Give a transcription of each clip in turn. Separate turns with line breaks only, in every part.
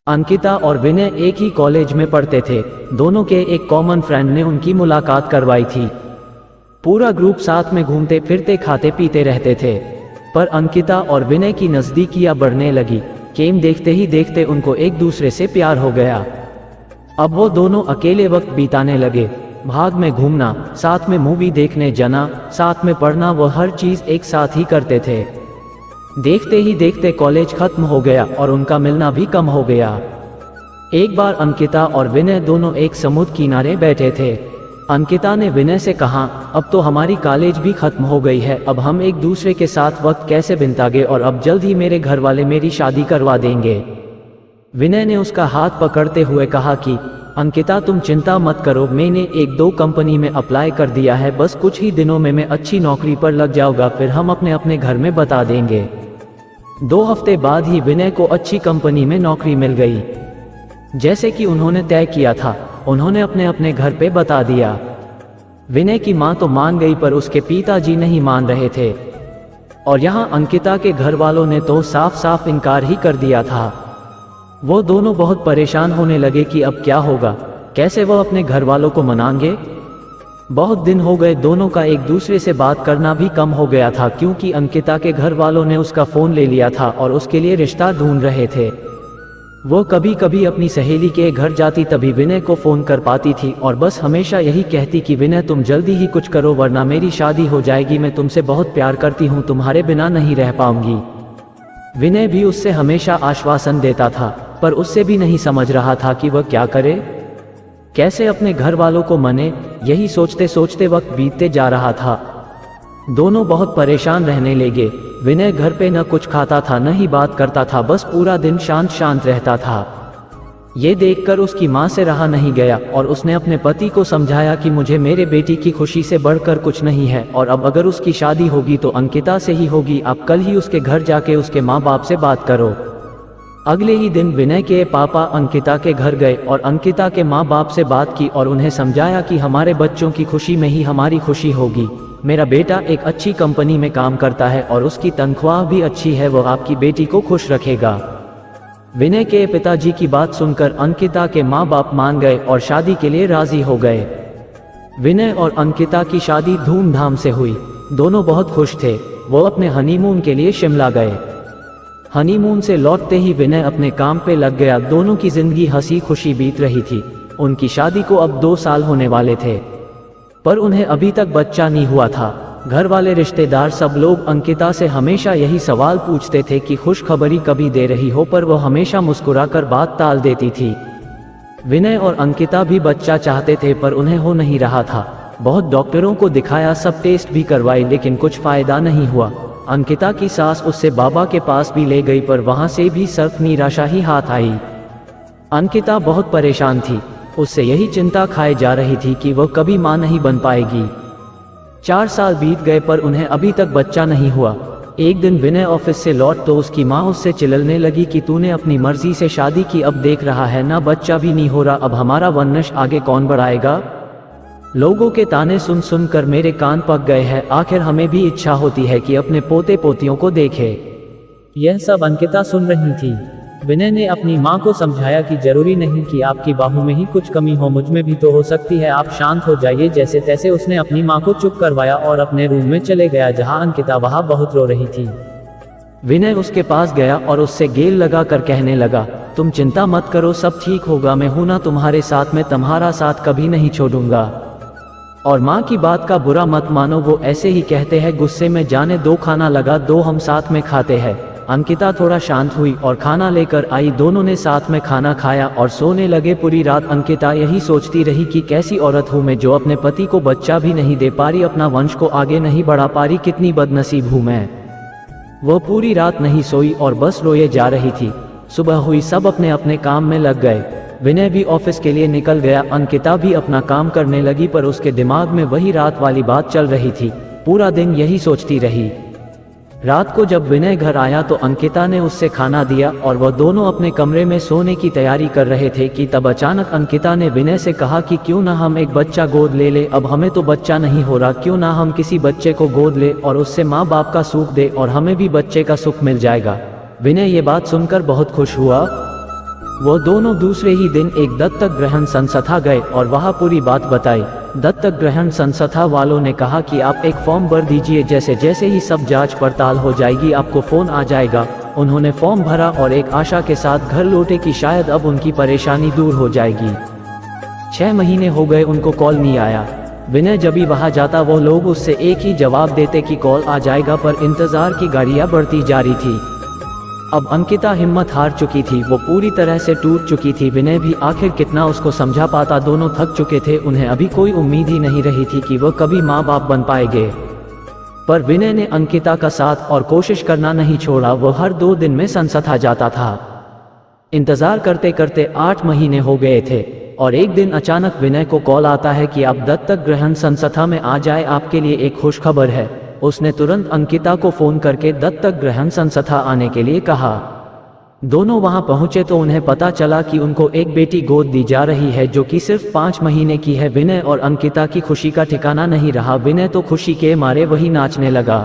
अंकिता और विनय एक ही कॉलेज में पढ़ते थे। दोनों के एक कॉमन फ्रेंड ने उनकी मुलाकात करवाई थी। पूरा ग्रुप साथ में घूमते फिरते खाते पीते रहते थे। पर अंकिता और विनय की नज़दीकियां बढ़ने लगी। गेम देखते ही देखते उनको एक दूसरे से प्यार हो गया। अब वो दोनों अकेले वक्त बिताने लगे। भाग में घूमना, साथ में मूवी देखने जाना, साथ में पढ़ना, वो हर चीज़ एक साथ ही करते थे। देखते ही देखते कॉलेज खत्म हो गया और उनका मिलना भी कम हो गया। एक बार अंकिता और विनय दोनों एक समुद्र किनारे बैठे थे। अंकिता ने विनय से कहा, अब तो हमारी कॉलेज भी खत्म हो गई है, अब हम एक दूसरे के साथ वक्त कैसे बिताएंगे, और अब जल्द ही मेरे घर वाले मेरी शादी करवा देंगे। विनय ने उसका हाथ पकड़ते हुए कहा कि अंकिता तुम चिंता मत करो, मैंने 1-2 कंपनी में अप्लाई कर दिया है, बस कुछ ही दिनों में मैं अच्छी नौकरी पर लग जाऊंगा, फिर हम अपने अपने घर में बता देंगे। 2 हफ्ते बाद ही विनय को अच्छी कंपनी में नौकरी मिल गई। जैसे कि उन्होंने तय किया था, उन्होंने अपने अपने घर पे बता दिया। विनय की मां तो मान गई, पर उसके पिताजी नहीं मान रहे थे। और यहाँ अंकिता के घर वालों ने तो साफ साफ इनकार ही कर दिया था। वो दोनों बहुत परेशान होने लगे कि अब क्या होगा, कैसे वो अपने घर वालों को मनाएंगे। बहुत दिन हो गए, दोनों का एक दूसरे से बात करना भी कम हो गया था, क्योंकि अंकिता के घर वालों ने उसका फ़ोन ले लिया था और उसके लिए रिश्ता ढूंढ रहे थे। वो कभी कभी अपनी सहेली के घर जाती, तभी विनय को फ़ोन कर पाती थी और बस हमेशा यही कहती कि विनय तुम जल्दी ही कुछ करो वरना मेरी शादी हो जाएगी, मैं तुमसे बहुत प्यार करती हूँ, तुम्हारे बिना नहीं रह पाऊंगी। विनय भी उससे हमेशा आश्वासन देता था, पर उससे भी नहीं समझ रहा था कि वह क्या करे, कैसे अपने घर वालों को मने। यही सोचते सोचते वक्त बीतते जा रहा था। दोनों बहुत परेशान रहने लगे। विनय घर पे न कुछ खाता था न ही बात करता था, बस पूरा दिन शांत शांत रहता था। ये देखकर उसकी मां से रहा नहीं गया और उसने अपने पति को समझाया कि मुझे मेरे बेटी की खुशी से बढ़कर कुछ नहीं है, और अब अगर उसकी शादी होगी तो अंकिता से ही होगी, आप कल ही उसके घर जाके उसके माँ बाप से बात करो। अगले ही दिन विनय के पापा अंकिता के घर गए और अंकिता के माँ बाप से बात की और उन्हें समझाया कि हमारे बच्चों की खुशी में ही हमारी खुशी होगी। मेरा बेटा एक अच्छी कंपनी में काम करता है और उसकी तनख्वाह भी अच्छी है, वो आपकी बेटी को खुश रखेगा। विनय के पिताजी की बात सुनकर अंकिता के माँ बाप मान गए और शादी के लिए राजी हो गए। विनय और अंकिता की शादी धूमधाम से हुई। दोनों बहुत खुश थे। वो अपने हनीमून के लिए शिमला गए। हनीमून से लौटते ही विनय अपने काम पे लग गया। दोनों की जिंदगी हंसी खुशी बीत रही थी। उनकी शादी को अब 2 साल होने वाले थे, पर उन्हें अभी तक बच्चा नहीं हुआ था। घर वाले, रिश्तेदार, सब लोग अंकिता से हमेशा यही सवाल पूछते थे कि खुशखबरी कभी दे रही हो, पर वो हमेशा मुस्कुराकर बात टाल देती थी। विनय और अंकिता भी बच्चा चाहते थे, पर उन्हें हो नहीं रहा था। बहुत डॉक्टरों को दिखाया, सब टेस्ट भी करवाए, लेकिन कुछ फायदा नहीं हुआ। अंकिता की सास उससे बाबा के पास भी ले गई, पर वहां से भी सिर्फ निराशा ही हाथ आई। अंकिता बहुत परेशान थी। उससे यही चिंता खाए जा रही थी कि वह कभी मां नहीं बन पाएगी। 4 साल बीत गए, पर उन्हें अभी तक बच्चा नहीं हुआ। एक दिन विनय ऑफिस से लौट तो उसकी माँ उससे चिल्लाने लगी कि तूने अपनी मर्जी से शादी की, अब देख रहा है ना बच्चा भी नहीं हो रहा, अब हमारा वंश आगे कौन बढ़ाएगा। लोगों के ताने सुन सुन कर मेरे कान पक गए हैं। आखिर हमें भी इच्छा होती है कि अपने पोते पोतियों को देखे। यह सब अंकिता सुन रही थी। विनय ने अपनी मां को समझाया कि जरूरी नहीं कि आपकी बाहू में ही कुछ कमी हो, मुझ में भी तो हो सकती है, आप शांत हो जाइए। जैसे तैसे उसने अपनी मां को चुप करवाया और अपने रूम में चले गया, जहां अंकिता वहां बहुत रो रही थी। विनय उसके पास गया और उससे गेल लगा कर कहने लगा, तुम चिंता मत करो, सब ठीक होगा, मैं हूं ना तुम्हारे साथ, मैं तुम्हारा साथ कभी नहीं छोड़ूंगा। और माँ की बात का बुरा मत मानो, वो ऐसे ही कहते हैं, गुस्से में जाने दो, खाना लगा दो, हम साथ में खाते हैं। अंकिता थोड़ा शांत हुई और खाना लेकर आई। दोनों ने साथ में खाना खाया और सोने लगे। पूरी रात अंकिता यही सोचती रही कि कैसी औरत हूँ मैं, जो अपने पति को बच्चा भी नहीं दे पा रही, अपना वंश को आगे नहीं बढ़ा पा रही, कितनी बदनसीब हूँ मैं। वो पूरी रात नहीं सोई और बस रोए जा रही थी। सुबह हुई, सब अपने अपने काम में लग गए। विनय भी ऑफिस के लिए निकल गया। अंकिता भी अपना काम करने लगी, पर उसके दिमाग में वही रात वाली बात चल रही थी। पूरा दिन यही सोचती रही। रात को जब विनय घर आया तो अंकिता ने उससे खाना दिया और वह दोनों अपने कमरे में सोने की तैयारी कर रहे थे कि तब अचानक अंकिता ने विनय से कहा कि क्यों ना हम एक बच्चा गोद ले ले, अब हमें तो बच्चा नहीं हो रहा, क्यों ना हम किसी बच्चे को गोद ले और उससे माँ बाप का सुख दे और हमें भी बच्चे का सुख मिल जाएगा। विनय ये बात सुनकर बहुत खुश हुआ। वो दोनों दूसरे ही दिन एक दत्तक ग्रहण संस्था गए और वहाँ पूरी बात बताई। दत्तक ग्रहण संस्था वालों ने कहा कि आप एक फॉर्म भर दीजिए, जैसे जैसे ही सब जांच पड़ताल हो जाएगी आपको फ़ोन आ जाएगा। उन्होंने फॉर्म भरा और एक आशा के साथ घर लौटे कि शायद अब उनकी परेशानी दूर हो जाएगी। 6 महीने हो गए, उनको कॉल नहीं आया। विनय जब भी वहाँ जाता वो लोग उससे एक ही जवाब देते कि कॉल आ जाएगा, पर इंतज़ार की घड़ियाँ बढ़ती जा रही थी। अब अंकिता हिम्मत हार चुकी थी, वो पूरी तरह से टूट चुकी थी। विनय भी आखिर कितना उसको समझा पाता, दोनों थक चुके थे। उन्हें अभी कोई उम्मीद ही नहीं रही थी कि वो कभी माँ बाप बन पाएंगे। पर विनय ने अंकिता का साथ और कोशिश करना नहीं छोड़ा। वो हर 2 दिन में संस्था जाता था। इंतज़ार करते करते 8 महीने हो गए थे और एक दिन अचानक विनय को कॉल आता है कि आप दत्तक ग्रहण संस्था में आ जाए, आपके लिए एक खुशखबर है। उसने तुरंत अंकिता को फ़ोन करके दत्तक ग्रहण संस्था आने के लिए कहा। दोनों वहां पहुंचे तो उन्हें पता चला कि उनको एक बेटी गोद दी जा रही है जो कि सिर्फ 5 महीने की है। विनय और अंकिता की खुशी का ठिकाना नहीं रहा। विनय तो खुशी के मारे वही नाचने लगा।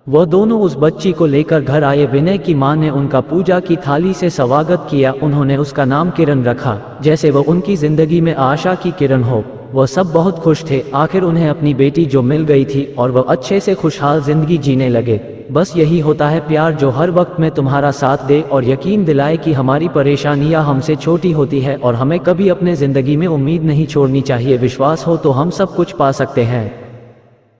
वह दोनों उस बच्ची को लेकर घर आए। विनय की मां ने उनका पूजा की थाली से स्वागत किया। उन्होंने उसका नाम किरण रखा, जैसे वो उनकी जिंदगी में आशा की किरण हो। वह सब बहुत खुश थे, आखिर उन्हें अपनी बेटी जो मिल गई थी और वह अच्छे से खुशहाल जिंदगी जीने लगे। बस यही होता है प्यार, जो हर वक्त में तुम्हारा साथ दे और यकीन दिलाए कि हमारी परेशानियां हमसे छोटी होती है और हमें कभी अपने जिंदगी में उम्मीद नहीं छोड़नी चाहिए। विश्वास हो तो हम सब कुछ पा सकते हैं।